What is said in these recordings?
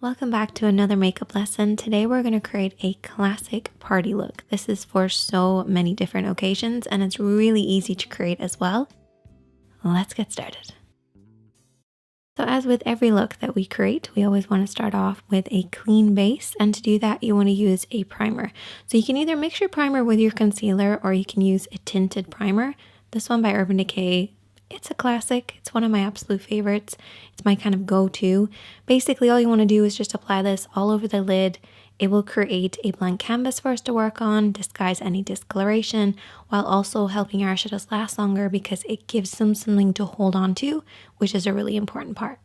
Welcome back to another makeup lesson. Today we're going to create a classic party look. This is for so many different occasions and it's really easy to create as well. Let's get started. So as with every look that we create, we always want to start off with a clean base, and to do that you want to use a primer. So you can either mix your primer with your concealer or you can use a tinted primer. This one by Urban Decay, it's a classic. It's one of my absolute favorites. It's my kind of go-to. Basically, all you want to do is just apply this all over the lid. It will create a blank canvas for us to work on, disguise any discoloration, while also helping our eyeshadows last longer because it gives them something to hold on to, which is a really important part.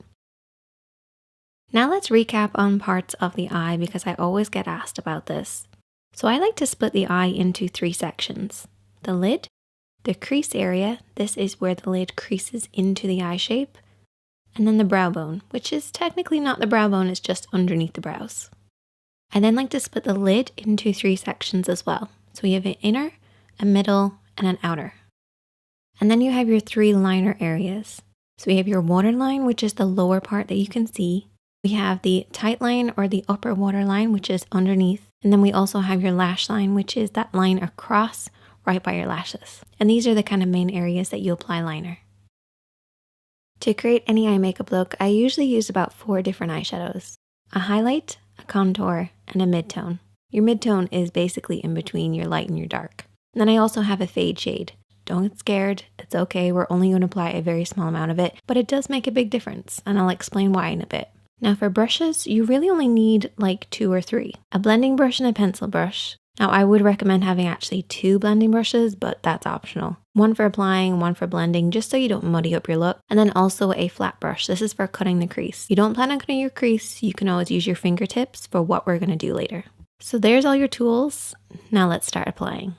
Now let's recap on parts of the eye because I always get asked about this. So I like to split the eye into 3 sections. The lid, the crease area, this is where the lid creases into the eye shape, and then the brow bone, which is technically not the brow bone, it's just underneath the brows. I then like to split the lid into 3 sections as well. So we have an inner, a middle, and an outer. And then you have your 3 liner areas. So we have your waterline, which is the lower part that you can see. We have the tight line or the upper waterline, which is underneath. And then we also have your lash line, which is that line across right by your lashes. And these are the kind of main areas that you apply liner. To create any eye makeup look, I usually use about 4 different eyeshadows. A highlight, a contour, and a mid-tone. Your mid-tone is basically in between your light and your dark. And then I also have a fade shade. Don't get scared, it's okay, we're only going to apply a very small amount of it, but it does make a big difference, and I'll explain why in a bit. Now for brushes, you really only need like 2 or 3. A blending brush and a pencil brush. Now I would recommend having actually 2 blending brushes, but that's optional. One for applying, one for blending, just so you don't muddy up your look. And then also a flat brush. This is for cutting the crease. You don't plan on cutting your crease, you can always use your fingertips for what we're going to do later. So there's all your tools. Now let's start applying.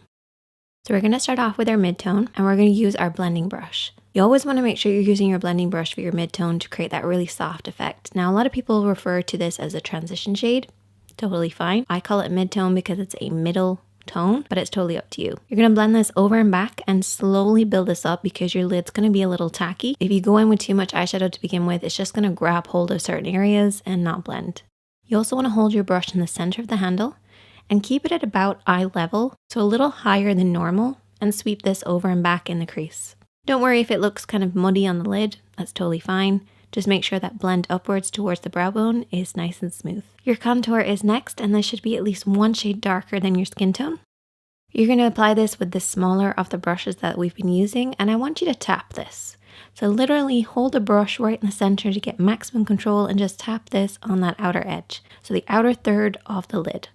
So we're going to start off with our mid-tone and we're going to use our blending brush. You always want to make sure you're using your blending brush for your mid-tone to create that really soft effect. Now a lot of people refer to this as a transition shade. Totally fine. I call it mid-tone because it's a middle tone, but it's totally up to you. You're going to blend this over and back and slowly build this up because your lid's going to be a little tacky. If you go in with too much eyeshadow to begin with, it's just going to grab hold of certain areas and not blend. You also want to hold your brush in the center of the handle and keep it at about eye level, so a little higher than normal, and sweep this over and back in the crease. Don't worry if it looks kind of muddy on the lid, that's totally fine. Just make sure that blend upwards towards the brow bone is nice and smooth. Your contour is next, and this should be at least 1 shade darker than your skin tone. You're going to apply this with the smaller of the brushes that we've been using, and I want you to tap this. So literally hold the brush right in the center to get maximum control and just tap this on that outer edge. So the outer third of the lid.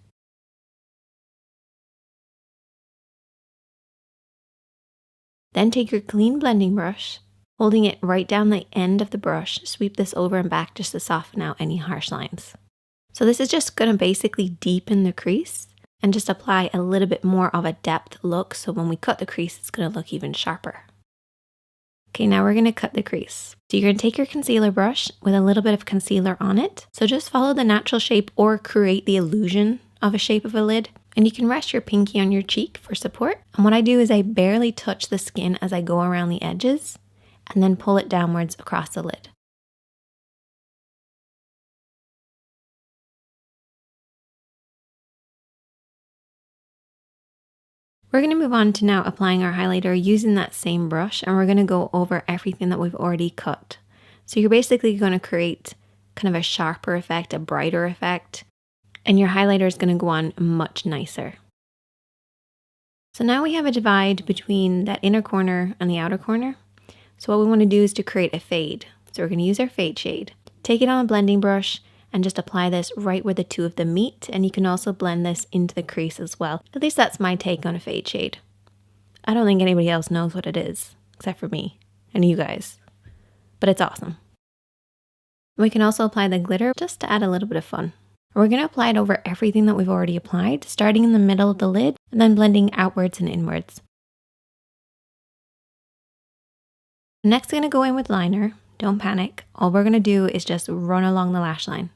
Then take your clean blending brush, holding it right down the end of the brush, sweep this over and back just to soften out any harsh lines. So this is just going to basically deepen the crease and just apply a little bit more of a depth look, so when we cut the crease it's going to look even sharper. Okay, now we're going to cut the crease. So you're going to take your concealer brush with a little bit of concealer on it. So just follow the natural shape or create the illusion of a shape of a lid. And you can rest your pinky on your cheek for support. And what I do is I barely touch the skin as I go around the edges and then pull it downwards across the lid. We're going to move on to now applying our highlighter using that same brush, and we're going to go over everything that we've already cut. So you're basically going to create kind of a sharper effect, a brighter effect, and your highlighter is going to go on much nicer. So now we have a divide between that inner corner and the outer corner. So what we want to do is to create a fade. So we're going to use our fade shade. Take it on a blending brush and just apply this right where the 2 of them meet, and you can also blend this into the crease as well. At least that's my take on a fade shade. I don't think anybody else knows what it is, except for me and you guys, but it's awesome. We can also apply the glitter just to add a little bit of fun. We're going to apply it over everything that we've already applied, starting in the middle of the lid and then blending outwards and inwards. Next, I'm going to go in with liner. Don't panic. All we're going to do is just run along the lash line.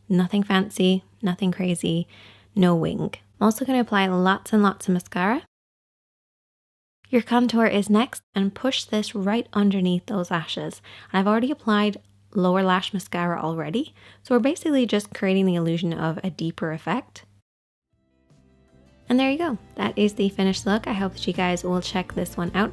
Nothing fancy, nothing crazy, no wing. I'm also going to apply lots and lots of mascara. Your contour is next, and push this right underneath those lashes. And I've already applied lower lash mascara already. So we're basically just creating the illusion of a deeper effect. And there you go. That is the finished look. I hope that you guys will check this one out.